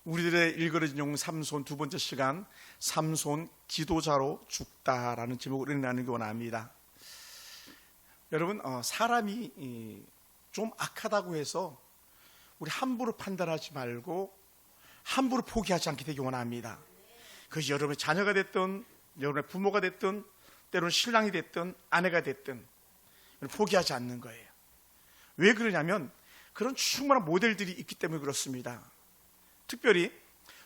우리들의 일거리 용 삼손 두 번째 시간, 삼손 기도자로 죽다라는 제목으로 나누기 원합니다. 여러분, 사람이 좀 악하다고 해서 우리 함부로 판단하지 말고 함부로 포기하지 않게 되기 원합니다. 그것이 여러분의 자녀가 됐든 여러분의 부모가 됐든 때로는 신랑이 됐든 아내가 됐든 포기하지 않는 거예요. 왜 그러냐면 그런 충분한 모델들이 있기 때문에 그렇습니다. 특별히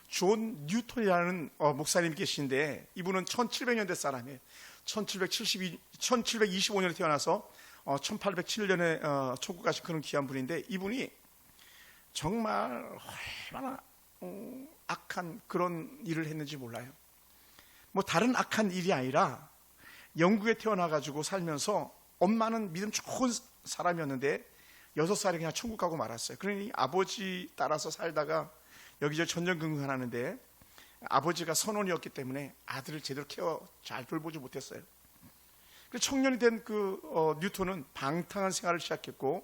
존 뉴턴이라는 목사님이 계신데, 이분은 1700년대 사람이에요. 1725년에 태어나서 1807년에 천국 가신 그런 귀한 분인데, 이분이 정말 얼마나 악한 그런 일을 했는지 몰라요. 뭐 다른 악한 일이 아니라 영국에 태어나가지고 살면서 엄마는 믿음 좋은 사람이었는데 6살에 그냥 천국 가고 말았어요. 그러니 아버지 따라서 살다가 여기저기 전전긍긍하는데 아버지가 선원이었기 때문에 아들을 제대로 케어 잘 돌보지 못했어요. 그래서 청년이 된 뉴턴은 방탕한 생활을 시작했고,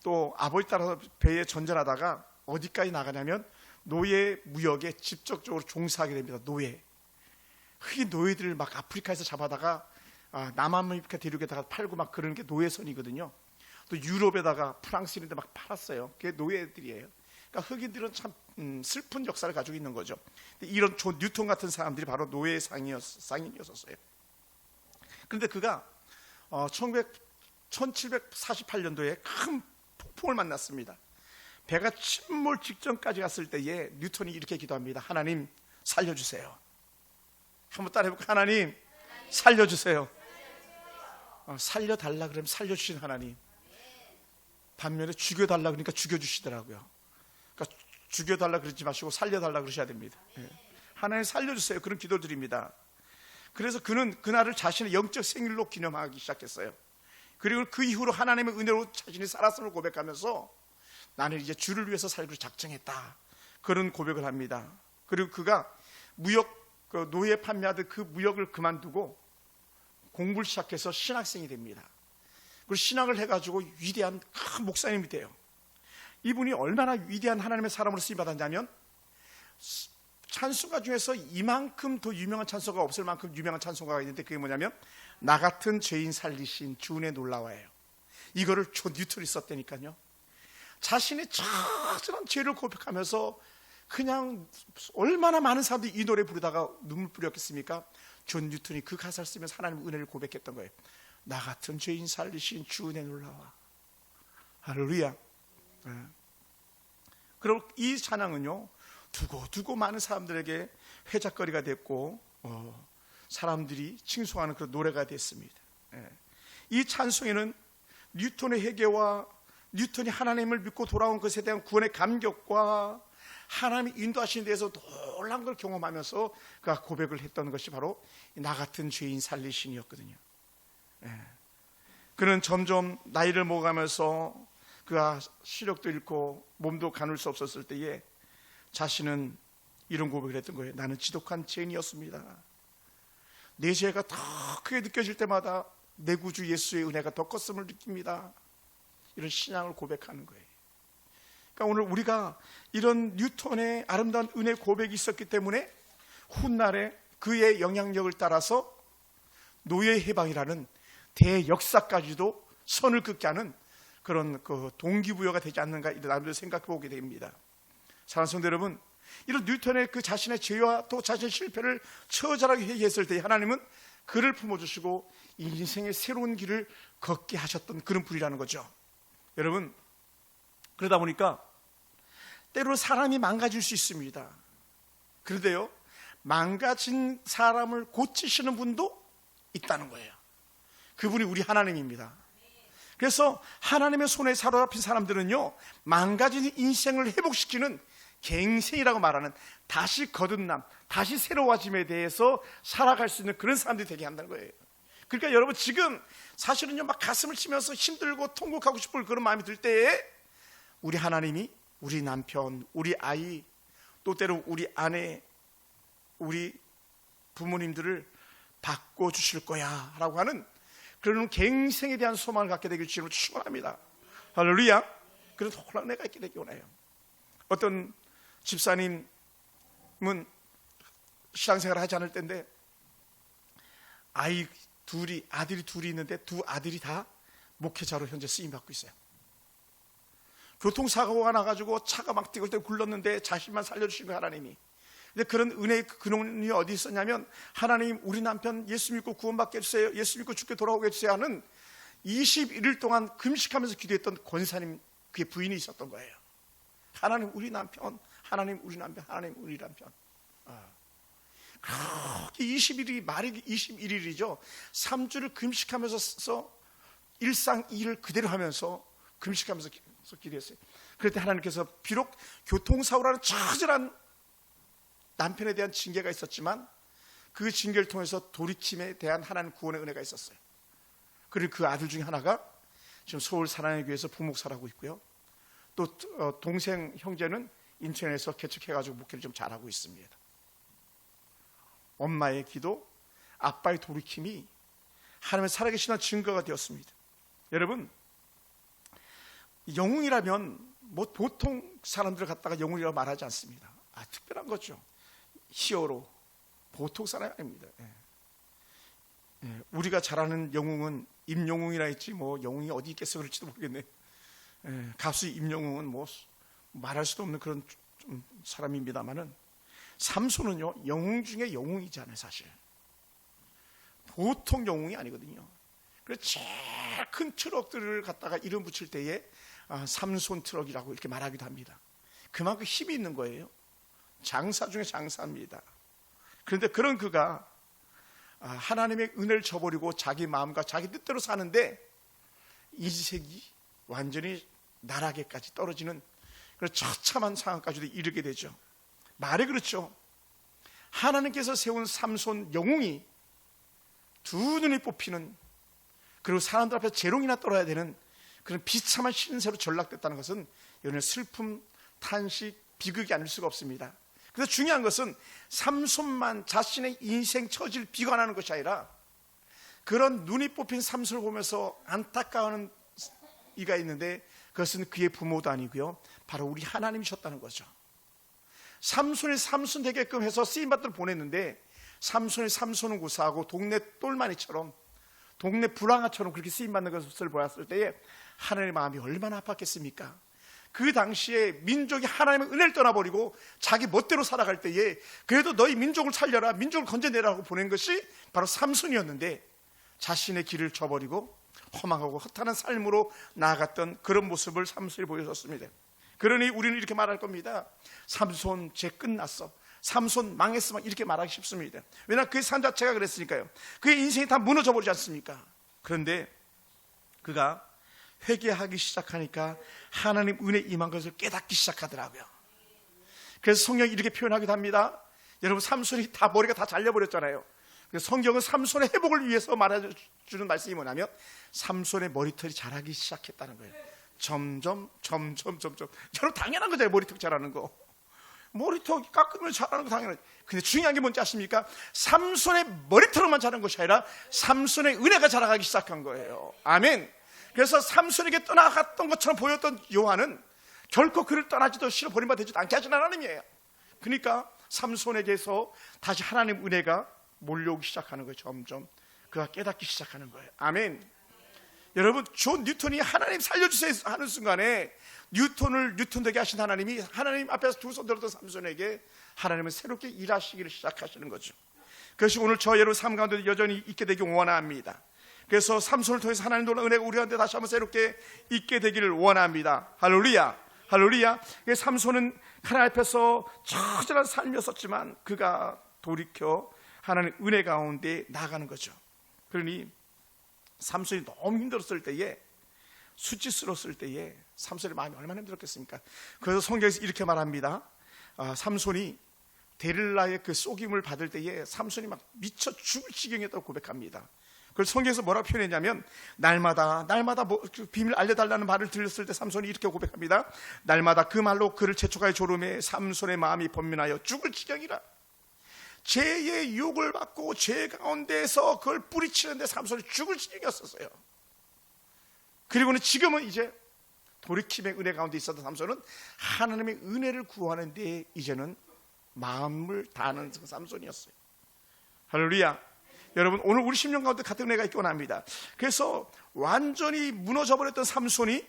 또 아버지 따라서 배에 전전하다가 어디까지 나가냐면 노예 무역에 직접적으로 종사하게 됩니다. 노예. 흑인 노예들을 막 아프리카에서 잡아다가 남아메리카 대륙에다가 팔고 막 그러는 게 노예선이거든요. 또 유럽에다가 프랑스 이런 데 막 팔았어요. 그게 노예들이에요. 그러니까 흑인들은 참 슬픈 역사를 가지고 있는 거죠. 이런 존 뉴턴 같은 사람들이 바로 노예 상인이었어요. 그런데 그가 1748년도에 큰 폭풍을 만났습니다. 배가 침몰 직전까지 갔을 때에 뉴턴이 이렇게 기도합니다. 하나님 살려주세요. 한번 따라해볼까요? 하나님 살려주세요. 살려달라 그러면 살려주신 하나님, 반면에 죽여달라 그러니까 죽여주시더라고요. 그러니까 죽여달라 그러지 마시고 살려달라 그러셔야 됩니다. 하나님 살려주세요. 그런 기도드립니다. 그래서 그는 그날을 자신의 영적 생일로 기념하기 시작했어요. 그리고 그 이후로 하나님의 은혜로 자신이 살았음을 고백하면서 나는 이제 주를 위해서 살기로 작정했다, 그런 고백을 합니다. 그리고 그가 노예 판매하던 그 무역을 그만두고 공부를 시작해서 신학생이 됩니다. 그리고 신학을 해가지고 위대한 큰 목사님이 돼요. 이분이 얼마나 위대한 하나님의 사람으로 쓰임받았냐면, 찬송가 중에서 이만큼 더 유명한 찬송가가 없을 만큼 유명한 찬송가가 있는데, 그게 뭐냐면 나 같은 죄인 살리신 주 은혜 놀라워요. 이거를 존 뉴턴이 썼다니까요. 자신의 처절한 죄를 고백하면서 그냥 얼마나 많은 사람들이 이 노래 부르다가 눈물 뿌렸겠습니까? 존 뉴턴이 그 가사를 쓰면서 하나님의 은혜를 고백했던 거예요. 나 같은 죄인 살리신 주 은혜 놀라워. 할렐루야. 그리고 이 찬양은요, 두고 많은 사람들에게 회작거리가 됐고 사람들이 칭송하는 그런 노래가 됐습니다. 이 찬송에는 뉴턴의 회개와 뉴턴이 하나님을 믿고 돌아온 것에 대한 구원의 감격과 하나님이 인도하시는 데에서 놀라운 걸 경험하면서 그가 고백을 했던 것이 바로 나 같은 죄인 살리신이었거든요. 그는 점점 나이를 먹어가면서 그가 시력도 잃고 몸도 가눌 수 없었을 때에 자신은 이런 고백을 했던 거예요. 나는 지독한 죄인이었습니다. 내 죄가 더 크게 느껴질 때마다 내 구주 예수의 은혜가 더 컸음을 느낍니다. 이런 신앙을 고백하는 거예요. 그러니까 오늘 우리가 이런 뉴턴의 아름다운 은혜 고백이 있었기 때문에 훗날에 그의 영향력을 따라서 노예 해방이라는 대역사까지도 선을 긋게 하는 그런 동기부여가 되지 않는가, 나름대로 생각해 보게 됩니다. 사랑하는 성도 여러분, 이런 뉴턴의 그 자신의 죄와 또 자신의 실패를 처절하게 회개했을 때 하나님은 그를 품어주시고 인생의 새로운 길을 걷게 하셨던 그런 분이라는 거죠. 여러분, 그러다 보니까 때로 사람이 망가질 수 있습니다. 그런데요, 망가진 사람을 고치시는 분도 있다는 거예요. 그분이 우리 하나님입니다. 그래서 하나님의 손에 사로잡힌 사람들은요, 망가진 인생을 회복시키는 갱생이라고 말하는 다시 거듭남, 다시 새로워짐에 대해서 살아갈 수 있는 그런 사람들이 되게 한다는 거예요. 그러니까 여러분, 지금 사실은요, 막 가슴을 치면서 힘들고 통곡하고 싶을 그런 마음이 들 때에 우리 하나님이 우리 남편, 우리 아이, 또 때로 우리 아내, 우리 부모님들을 바꿔주실 거야 라고 하는 그런 갱생에 대한 소망을 갖게 되길 주님으로 축원합니다. 할렐루야. 그런 놀라운 은혜가 있게 되기 원해요. 어떤 집사님 신앙생활을 하지 않을 때인데 아들이 둘이 있는데 두 아들이 다 목회자로 현재 쓰임받고 있어요. 교통사고가 나가지고 차가 막 뛰고 굴렀는데 자신만 살려주신 거예요, 하나님이. 근데 그런 은혜의 근원이 어디 있었냐면, 하나님 우리 남편 예수 믿고 구원받게 해주세요, 예수 믿고 죽게 돌아오게 해주세요 하는 21일 동안 금식하면서 기도했던 권사님, 그의 부인이 있었던 거예요. 하나님 우리 남편, 하나님 우리 남편, 하나님 우리 남편. 그렇게 21일이 말이 21일이죠 3주를 금식하면서 일상 일을 그대로 하면서 금식하면서 기도했어요. 그럴 때 하나님께서 비록 교통사고라는 처절한 남편에 대한 징계가 있었지만 그 징계를 통해서 돌이킴에 대한 하나님 구원의 은혜가 있었어요. 그리고 그 아들 중에 하나가 지금 서울 사랑의 교회에서 부목사를 하고 있고요. 또 동생 형제는 인천에서 개척해가지고 목회를 좀 잘하고 있습니다. 엄마의 기도, 아빠의 돌이킴이 하나님의 살아계시는 증거가 되었습니다. 여러분, 영웅이라면 보통 사람들을 갖다가 영웅이라고 말하지 않습니다. 특별한 거죠. 히어로, 보통 사람이 아닙니다. 우리가 잘 아는 영웅은 임영웅이라 했지 영웅이 어디 있겠어 그럴지도 모르겠네. 가수 임영웅은 말할 수도 없는 그런 좀 사람입니다만은, 삼손은요 영웅 중에 영웅이잖아요. 사실 보통 영웅이 아니거든요. 그래서 제일 큰 트럭들을 갖다가 이름 붙일 때에 삼손 트럭이라고 이렇게 말하기도 합니다. 그만큼 힘이 있는 거예요. 장사 중에 장사입니다. 그런데 그런 그가 하나님의 은혜를 저버리고 자기 마음과 자기 뜻대로 사는데 인생이 완전히 나락에까지 떨어지는 그런 처참한 상황까지도 이르게 되죠. 말이 그렇죠. 하나님께서 세운 삼손 영웅이 두 눈이 뽑히는, 그리고 사람들 앞에서 재롱이나 떨어야 되는 그런 비참한 신세로 전락됐다는 것은 여러분 슬픔, 탄식, 비극이 아닐 수가 없습니다. 그래서 중요한 것은 삼손만 자신의 인생 처지를 비관하는 것이 아니라 그런 눈이 뽑힌 삼손을 보면서 안타까워하는 이가 있는데, 그것은 그의 부모도 아니고요, 바로 우리 하나님이셨다는 거죠. 삼손이 삼손 되게끔 해서 쓰임받들을 보냈는데, 삼손이 삼손은 고사하고 동네 똘마니처럼, 동네 불황아처럼 그렇게 쓰임받는 것을 보았을 때에 하나님의 마음이 얼마나 아팠겠습니까? 그 당시에 민족이 하나님의 은혜를 떠나버리고 자기 멋대로 살아갈 때에 그래도 너희 민족을 살려라, 민족을 건져내라고 보낸 것이 바로 삼손이었는데, 자신의 길을 저버리고 허망하고 허탄한 삶으로 나아갔던 그런 모습을 삼손이 보여줬습니다. 그러니 우리는 이렇게 말할 겁니다. 삼손 쟤 끝났어, 삼손 망했어, 이렇게 말하기 쉽습니다. 왜냐하면 그의 삶 자체가 그랬으니까요. 그의 인생이 다 무너져 버리지 않습니까? 그런데 그가 회개하기 시작하니까 하나님 은혜 임한 것을 깨닫기 시작하더라고요. 그래서 성경이 이렇게 표현하기도 합니다. 여러분, 삼손이 다 머리가 다 잘려버렸잖아요. 그래서 성경은 삼손의 회복을 위해서 말해주는 말씀이 뭐냐면, 삼손의 머리털이 자라기 시작했다는 거예요. 점점. 여러분, 당연한 거잖아요. 머리털 자라는 거. 머리털 깎으면 자라는 거 당연하죠. 근데 중요한 게 뭔지 아십니까? 삼손의 머리털만 자란 것이 아니라 삼손의 은혜가 자라가기 시작한 거예요. 아멘. 그래서 삼손에게 떠나갔던 것처럼 보였던 요한은 결코 그를 떠나지도 싫어 버림받지도 않게 하신 하나님이에요. 그러니까 삼손에게서 다시 하나님 은혜가 몰려오기 시작하는 거예요. 점점 그가 깨닫기 시작하는 거예요. 아멘. 여러분, 존 뉴턴이 하나님 살려주세요 하는 순간에 뉴턴을 뉴턴 되게 하신 하나님이 하나님 앞에서 두 손 들었던 삼손에게 하나님은 새롭게 일하시기를 시작하시는 거죠. 그것이 오늘 저 여러분 삶 가운데 여전히 있게 되길 원합니다. 그래서 삼손을 통해서 하나님 놀라운 은혜가 우리한테 다시 한번 새롭게 있게 되기를 원합니다. 할렐루야, 할렐루야. 삼손은 하나님 앞에서 처절한 삶이었었지만 그가 돌이켜 하나님 은혜 가운데 나아가는 거죠. 그러니 삼손이 너무 힘들었을 때에, 수치스러웠을 때에 삼손의 마음이 얼마나 힘들었겠습니까? 그래서 성경에서 이렇게 말합니다. 삼손이 데릴라의 그 속임을 받을 때에 삼손이 막 미쳐 죽을 지경이었다고 고백합니다. 그래서 성경에서 뭐라고 표현했냐면, 날마다 그 비밀 알려달라는 말을 들렸을 때 삼손이 이렇게 고백합니다. 날마다 그 말로 그를 재촉하여 조름에 삼손의 마음이 번민하여 죽을 지경이라. 죄의 유혹을 받고 죄 가운데에서 그걸 뿌리치는데 삼손이 죽을 지경이었었어요. 그리고는 지금은 이제 돌이킴의 은혜 가운데 있었던 삼손은 하나님의 은혜를 구하는데 이제는 마음을 다하는 삼손이었어요. 할렐루야. 여러분, 오늘 우리 심령 가운데 같은 은혜가 있기 원합니다. 그래서 완전히 무너져버렸던 삼손이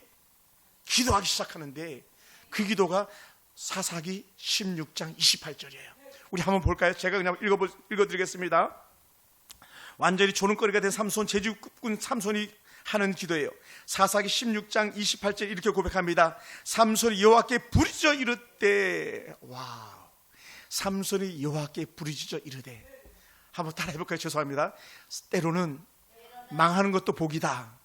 기도하기 시작하는데 그 기도가 사사기 16장 28절이에요. 우리 한번 볼까요? 제가 그냥 읽어드리겠습니다. 완전히 조롱거리가 된 삼손, 제주꾼 삼손이 하는 기도예요. 사사기 16장 28절 이렇게 고백합니다. 삼손이 여호와께 부르짖어 이르되, 와우, 삼손이 여호와께 부르짖어 이르되. 한번 따라 해볼까요? 죄송합니다. 때로는 망하는 것도 복이다.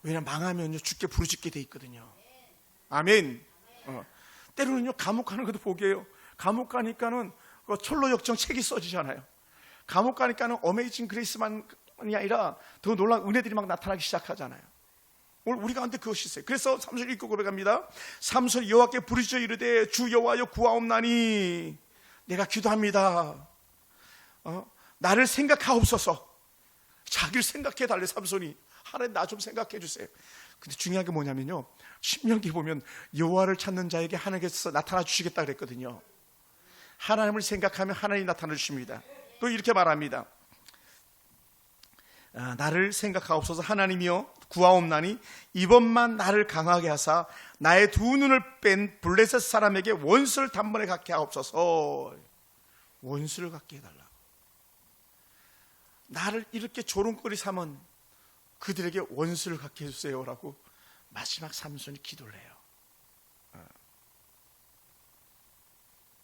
왜냐하면 망하면요 주께 부르짖게 돼 있거든요. 아멘. 때로는요 감옥 가는 것도 복이에요. 감옥 가니까는 철로 역정 책이 써지잖아요. 감옥 가니까는 어메이징 그레이스만이 아니라 더 놀라운 은혜들이 막 나타나기 시작하잖아요. 오늘 우리 가운데 그것이 있어요. 그래서 삼손이 읽고 고백합니다. 삼손이 여호와께 부르짖어 이르되, 주 여호와여 구하옵나니, 내가 기도합니다. 나를 생각하옵소서. 자기를 생각해 달래. 삼손이, 하나님 나 좀 생각해 주세요. 근데 중요한 게 뭐냐면요, 신명기 보면 여호와를 찾는 자에게 하나님께서 나타나 주시겠다 그랬거든요. 하나님을 생각하면 하나님이 나타나 주십니다. 또 이렇게 말합니다. 나를 생각하옵소서. 하나님이여 구하옵나니 이번만 나를 강하게 하사 나의 두 눈을 뺀 블레셋 사람에게 원수를 단번에 갖게 하옵소서. 원수를 갖게 해달라고. 나를 이렇게 조롱거리 삼은 그들에게 원수를 갖게 해주세요라고 마지막 삼손이 기도를 해요.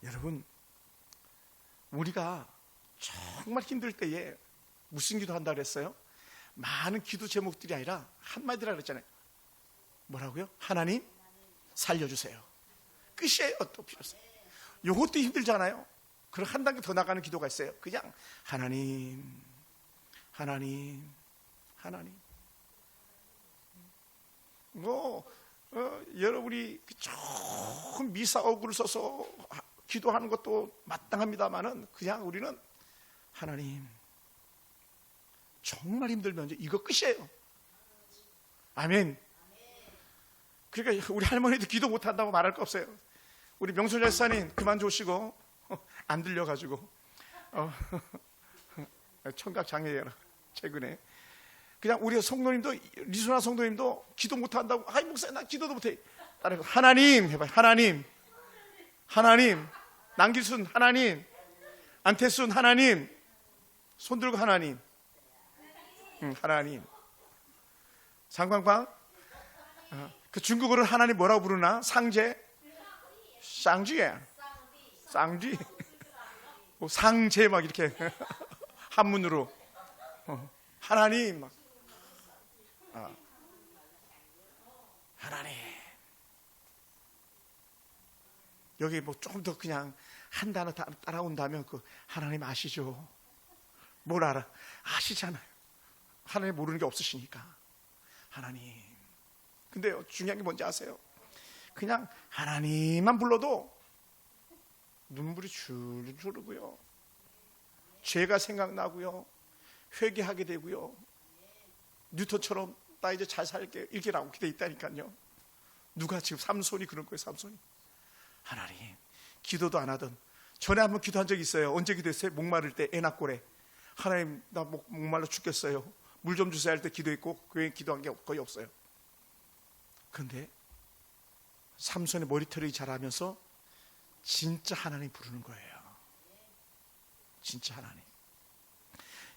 여러분, 우리가 정말 힘들 때에 무슨 기도한다 그랬어요? 많은 기도 제목들이 아니라 한마디라 그랬잖아요. 뭐라고요? 하나님 살려주세요. 끝이에요. 또 필요 없어요. 이것도 힘들잖아요. 그럼 한 단계 더 나가는 기도가 있어요. 그냥 하나님, 하나님, 하나님. 여러분이 조금 미사오구를 써서 기도하는 것도 마땅합니다만은 그냥 우리는 하나님, 정말 힘들면 이거 끝이에요. 아멘. 그러니까 우리 할머니도 기도 못한다고 말할 거 없어요. 우리 명순 열사님 그만 조시고 안 들려가지고 청각 장애예요. 최근에 그냥 우리 성도님도, 리수나 성도님도 기도 못한다고, 아이 목사님 나 기도도 못해. 따라서 하나님 해봐요. 하나님, 하나님. 남길순 하나님, 안태순 하나님, 손 들고 하나님. 하나님. 상광광, 그 중국어를 하나님 뭐라고 부르나? 상제, 쌍지에, 쌍지, 상제 막 이렇게 한문으로 하나님 막. 하나님. 여기 뭐 조금 더 그냥 한 단어 따라온다면 그 하나님 아시죠? 뭘 알아? 아시잖아요. 하나님 모르는 게 없으시니까. 하나님. 근데 중요한 게 뭔지 아세요? 그냥 하나님만 불러도 눈물이 줄줄 흐르고요, 죄가 생각나고요, 회개하게 되고요, 뉴턴처럼 나 이제 잘 살게 이렇게 나오게 돼 있다니까요. 누가 지금 삼손이 그런 거예요. 삼손이 하나님, 기도도 안 하던, 전에 한번 기도한 적이 있어요. 언제 기도했어요? 목마를 때, 애 낳고래. 하나님 나 목말라 죽겠어요, 물 좀 주세요 할 때 기도했고, 그 외에 기도한 게 거의 없어요. 그런데 삼손의 머리털이 자라면서 진짜 하나님 부르는 거예요. 진짜 하나님.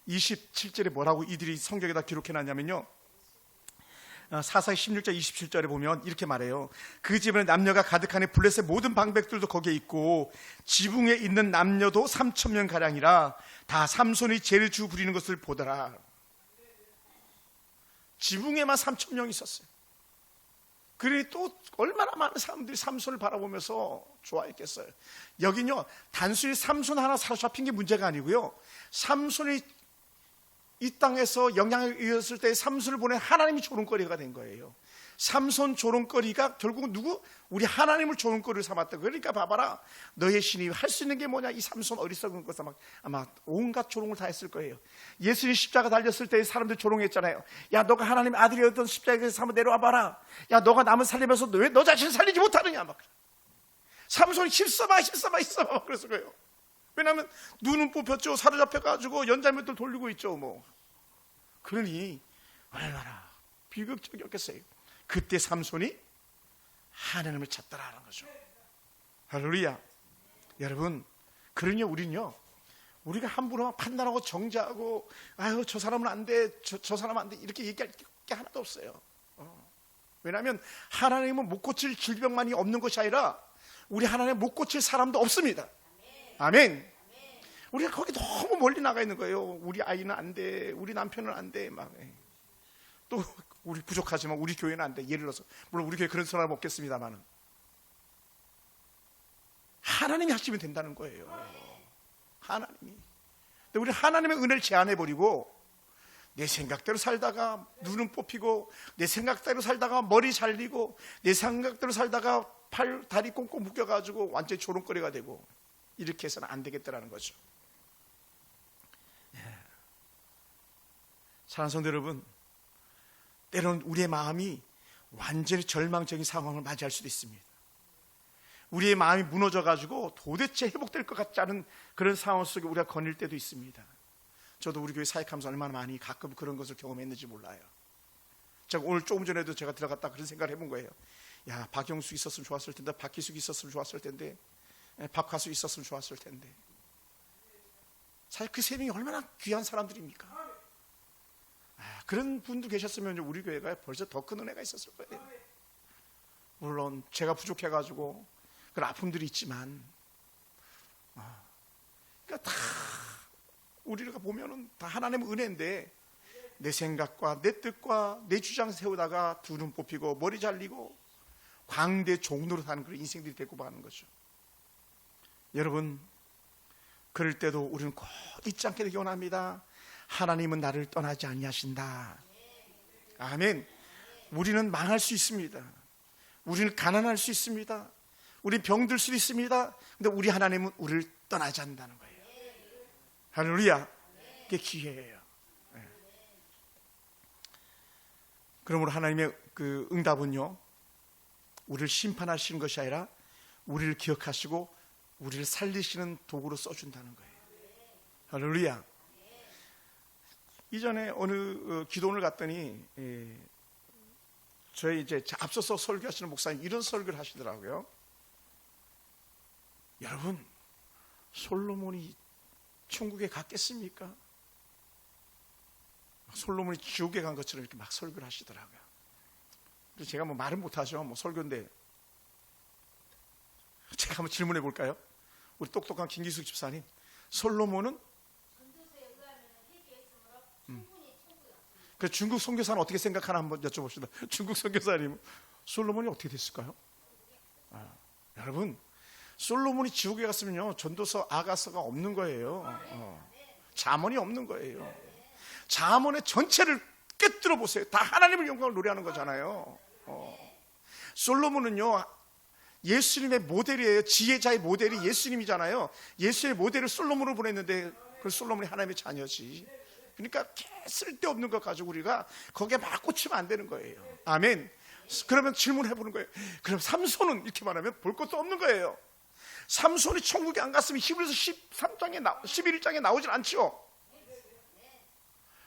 27절에 뭐라고 이들이 성경에다 기록해놨냐면요, 사사기 16장 27절에 보면 이렇게 말해요. 그 집에는 남녀가 가득하니 블레셋 모든 방백들도 거기에 있고 지붕에 있는 남녀도 3,000명 가량이라 다 삼손이 죄를 주 부리는 것을 보더라. 지붕에만 3,000명이 있었어요. 그러니 또 얼마나 많은 사람들이 삼손을 바라보면서 좋아했겠어요. 여긴요, 단순히 삼손 하나 사로잡힌 게 문제가 아니고요, 삼손이 이 땅에서 영향을 이었을 때 삼손을 보낸 하나님이 조롱거리가 된 거예요. 삼손 조롱거리가 결국은 누구? 우리 하나님을 조롱거리를 삼았다. 그러니까 봐봐라, 너의 신이 할 수 있는 게 뭐냐? 이 삼손 어리석은 것을 막 아마 온갖 조롱을 다 했을 거예요. 예수님 십자가 달렸을 때 사람들 조롱했잖아요. 야, 너가 하나님의 아들이었던 십자가에서 한번 내려와 봐라. 야, 너가 남을 살리면서 왜 너 자신을 살리지 못하느냐? 막 삼손이 힘써봐 그랬을 거예요. 왜냐하면 눈은 뽑혔죠. 사로잡혀가지고 연자매들 돌리고 있죠. 뭐 그러니 얼마나 비극적이었겠어요. 그때 삼손이 하나님을 찾더라는 거죠. 할렐루야. 여러분, 그러니 우리가 함부로 판단하고 정죄하고 아유 저 사람은 안 돼, 저 사람은 안 돼 이렇게 얘기할 게 하나도 없어요. 왜냐하면 하나님은 못 고칠 질병만이 없는 것이 아니라 우리 하나님 못 고칠 사람도 없습니다. 아멘. 우리가 거기 너무 멀리 나가 있는 거예요. 우리 아이는 안 돼, 우리 남편은 안 돼, 막 또 우리 부족하지만 우리 교회는 안 돼. 예를 들어서 물론 우리 교회 그런 사람 없겠습니다만은 하나님이 하시면 된다는 거예요. 하나님이. 근데 우리 하나님의 은혜를 제한해버리고 내 생각대로 살다가 눈은 뽑히고 내 생각대로 살다가 머리 잘리고 내 생각대로 살다가 팔, 다리 꽁꽁 묶여가지고 완전히 조롱거리가 되고 이렇게 해서는 안 되겠다라는 거죠. 사랑하는 성도 여러분, 때로는 우리의 마음이 완전히 절망적인 상황을 맞이할 수도 있습니다. 우리의 마음이 무너져가지고 도대체 회복될 것 같지 않은 그런 상황 속에 우리가 거닐 때도 있습니다. 저도 우리 교회 사역하면서 얼마나 많이 가끔 그런 것을 경험했는지 몰라요. 제가 오늘 조금 전에도 제가 들어갔다 그런 생각을 해본 거예요. 야, 박영수 있었으면 좋았을 텐데, 박기숙 있었으면 좋았을 텐데, 박화수 있었으면 좋았을 텐데. 사실 그 세 명이 얼마나 귀한 사람들입니까? 그런 분도 계셨으면 우리 교회가 벌써 더 큰 은혜가 있었을 거예요. 물론 제가 부족해가지고 그런 아픔들이 있지만, 그러니까 다 우리가 보면은 다 하나님의 은혜인데 내 생각과 내 뜻과 내 주장 세우다가 두 눈 뽑히고 머리 잘리고 광대 종로로 사는 그런 인생들이 되고 마는 거죠. 여러분, 그럴 때도 우리는 꼭 잊지 않게 되기 원합니다. 하나님은 나를 떠나지 아니하신다. 아멘. 우리는 망할 수 있습니다. 우리는 가난할 수 있습니다. 우리는 병들 수 있습니다. 근데 우리 하나님은 우리를 떠나지 않는다는 거예요. 할렐루야. 그게 기회예요. 그러므로 하나님의 그 응답은요, 우리를 심판하시는 것이 아니라 우리를 기억하시고 우리를 살리시는 도구로 써준다는 거예요. 할렐루야. 이전에 어느 기도원을 갔더니 저희 이제 앞서서 설교하시는 목사님 이런 설교를 하시더라고요. 여러분, 솔로몬이 천국에 갔겠습니까? 솔로몬이 지옥에 간 것처럼 이렇게 막 설교를 하시더라고요. 그래서 제가 뭐 말은 못하죠. 뭐 설교인데 제가 한번 질문해 볼까요? 우리 똑똑한 김기숙 집사님, 솔로몬은 그 중국 선교사는 어떻게 생각하나 한번 여쭤봅시다. 중국 선교사님, 솔로몬이 어떻게 됐을까요? 여러분, 솔로몬이 지옥에 갔으면요, 전도서 아가서가 없는 거예요. 잠언이 없는 거예요. 잠언의 전체를 깨뜨려 보세요. 다 하나님의 영광을 노래하는 거잖아요. 솔로몬은요, 예수님의 모델이에요. 지혜자의 모델이 예수님이잖아요. 예수의 모델을 솔로몬으로 보냈는데 그 솔로몬이 하나님의 자녀지. 그러니까 쓸데없는 것 가지고 우리가 거기에 막 꽂히면 안 되는 거예요. 아멘. 그러면 질문해 보는 거예요. 그럼 삼손은 이렇게 말하면 볼 것도 없는 거예요. 삼손이 천국에 안 갔으면 히브리서 11장에 나오질 않죠.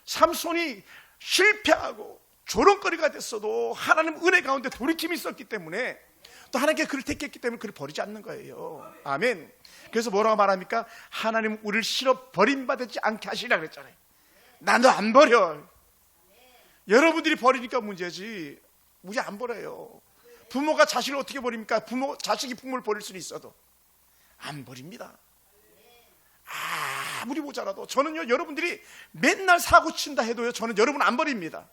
삼손이 실패하고 조롱거리가 됐어도 하나님 은혜 가운데 돌이킴이 있었기 때문에, 또 하나님께 그를 택했기 때문에 그를 버리지 않는 거예요. 아멘. 그래서 뭐라고 말합니까? 하나님은 우리를 실어 버림받지 않게 하시라 그랬잖아요. 나 너 안 버려. 여러분들이 버리니까 문제지 우리 안 버려요. 부모가 자식을 어떻게 버립니까? 자식이 부모를 버릴 수는 있어도 안 버립니다. 아무리 모자라도. 저는요, 여러분들이 맨날 사고 친다 해도요, 저는 여러분 안 버립니다.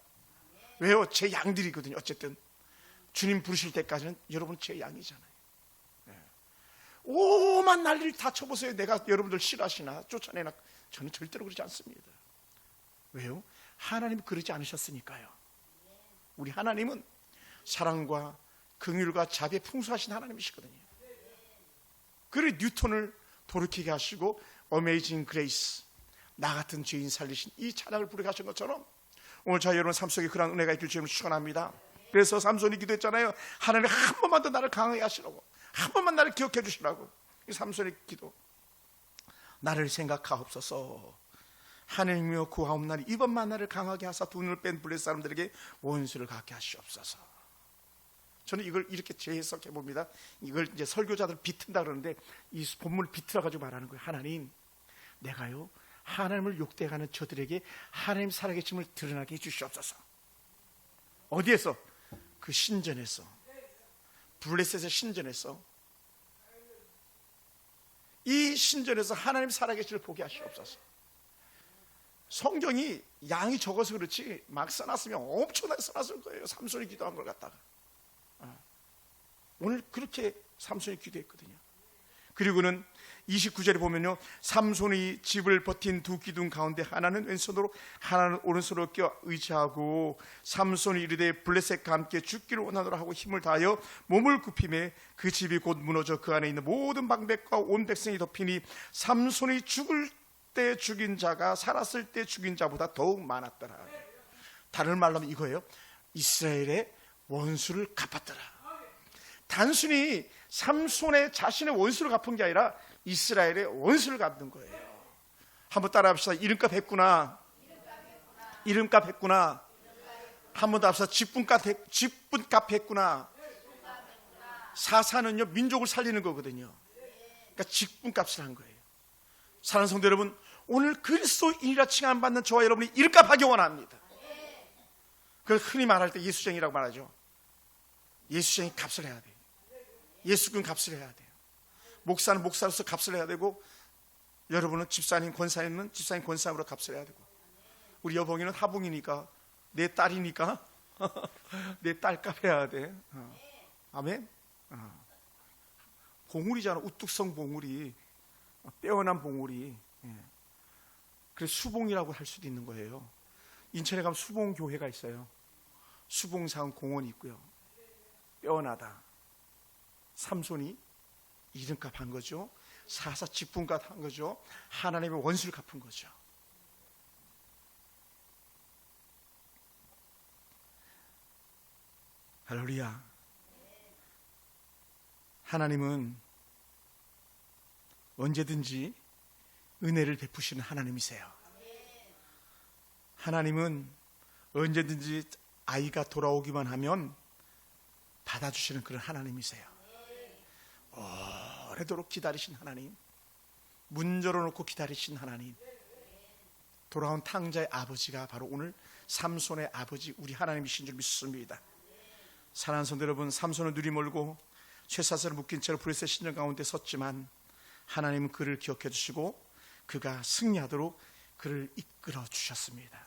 왜요? 제 양들이거든요. 어쨌든 주님 부르실 때까지는 여러분 제 양이잖아요. 오만 난리를 다 쳐보세요. 내가 여러분들 싫어하시나 쫓아내나. 저는 절대로 그러지 않습니다. 왜요? 하나님이 그러지 않으셨으니까요. 우리 하나님은 사랑과 긍휼과 자비에 풍성하신 하나님이시거든요. 그래 뉴턴을 돌이키게 하시고 어메이징 그레이스, 나 같은 죄인 살리신 이 찬양을 부르게 하신 것처럼 오늘 저희 여러분 삶 속에 그런 은혜가 있길 주님을 축원합니다. 그래서 삼손이 기도했잖아요. 하나님 한 번만 더 나를 강하게 하시라고, 한 번만 나를 기억해 주시라고. 이 삼손의 기도. 나를 생각하옵소서. 하나님이여 구하옵나니 이번만 나를 강하게 하사 두 눈을 뺀 블레셋 사람들에게 원수를 갖게 하시옵소서. 저는 이걸 이렇게 재해석해 봅니다. 이걸 이제 설교자들 비튼다 그러는데 이 본문을 비틀어 가지고 말하는 거예요. 하나님, 내가요 하나님을 욕대하는 저들에게 하나님 살아계심을 드러나게 해주시옵소서. 어디에서? 그 신전에서, 블레셋의 신전에서, 이 신전에서 하나님 살아계심을 보게 하시옵소서. 성경이 양이 적어서 그렇지 막 써놨으면 엄청나게 써놨을 거예요. 삼손이 기도한 걸 갖다가. 오늘 그렇게 삼손이 기도했거든요. 그리고는 29절에 보면요, 삼손이 집을 버틴 두 기둥 가운데 하나는 왼손으로 하나는 오른손으로 껴 의지하고 삼손이 이르되 블레셋과 함께 죽기를 원하노라 하고 힘을 다하여 몸을 굽히매 그 집이 곧 무너져 그 안에 있는 모든 방백과 온 백성이 덮이니 삼손이 죽을 때 죽인 자가 살았을 때 죽인 자보다 더욱 많았더라. 다른 말로 하면 이거예요. 이스라엘의 원수를 갚았더라. 단순히 삼손의 자신의 원수를 갚은 게 아니라 이스라엘의 원수를 갚는 거예요. 한번 따라 합시다. 이름값 했구나. 이름값 했구나. 한 번 더 합시다. 직분값 했구나. 사사는요 민족을 살리는 거거든요. 그러니까 직분값을 한 거예요. 사랑하는 성도 여러분, 오늘 그리스도인이라 칭함받는 저와 여러분이 이름값하기 원합니다. 그걸 흔히 말할 때 예수쟁이라고 말하죠. 예수쟁이 값을 해야 돼요. 예수꾼 값을 해야 돼요. 목사는 목사로서 값을 해야 되고, 여러분은 집사님, 권사님은 집사님, 권사님으로 값을 해야 되고, 우리 여봉이는 하봉이니까, 내 딸이니까 내 딸값 해야 돼. 아멘. 봉우리잖아. 우뚝성 봉우리, 빼어난 봉우리. 그래서 수봉이라고 할 수도 있는 거예요. 인천에 가면 수봉교회가 있어요. 수봉산 공원이 있고요. 빼어나다. 삼손이 이름값 한 거죠. 사사 직분값 한 거죠. 하나님의 원수를 갚은 거죠. 할렐루야. 하나님은 언제든지 은혜를 베푸시는 하나님이세요. 하나님은 언제든지 아이가 돌아오기만 하면 받아주시는 그런 하나님이세요. 오래도록 기다리신 하나님, 문 열어놓고 기다리신 하나님, 돌아온 탕자의 아버지가 바로 오늘 삼손의 아버지 우리 하나님이신 줄 믿습니다. 사랑하는 성도 여러분, 삼손은 눈이 멀고 쇠사슬을 묶인 채로 블레셋 신전 가운데 섰지만 하나님은 그를 기억해 주시고 그가 승리하도록 그를 이끌어 주셨습니다.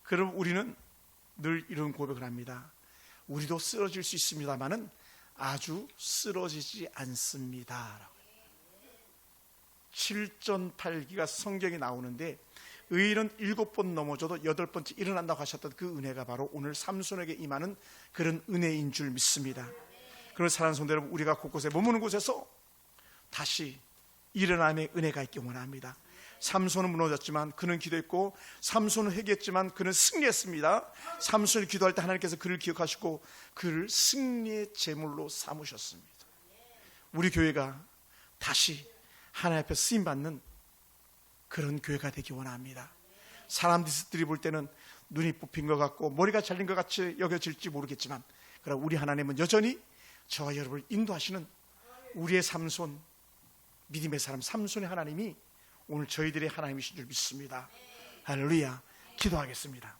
그럼 우리는 늘 이런 고백을 합니다. 우리도 쓰러질 수 있습니다만은 아주 쓰러지지 않습니다. 7전8기가 성경에 나오는데 의인은 7번 넘어져도 8번째 일어난다고 하셨던 그 은혜가 바로 오늘 삼손에게 임하는 그런 은혜인 줄 믿습니다. 그런 사랑하는 성도 여러분, 우리가 곳곳에 머무는 곳에서 다시 일어남의 은혜가 있기 원합니다. 삼손은 무너졌지만 그는 기도했고, 삼손은 회개했지만 그는 승리했습니다. 삼손이 기도할 때 하나님께서 그를 기억하시고 그를 승리의 제물로 삼으셨습니다. 우리 교회가 다시 하나님 앞에 쓰임받는 그런 교회가 되기 원합니다. 사람들이 볼 때는 눈이 뽑힌 것 같고 머리가 잘린 것 같이 여겨질지 모르겠지만, 그러나 우리 하나님은 여전히 저와 여러분을 인도하시는 우리의 삼손, 믿음의 사람 삼손의 하나님이 오늘 저희들의 하나님이신 줄 믿습니다. 할렐루야. 기도하겠습니다.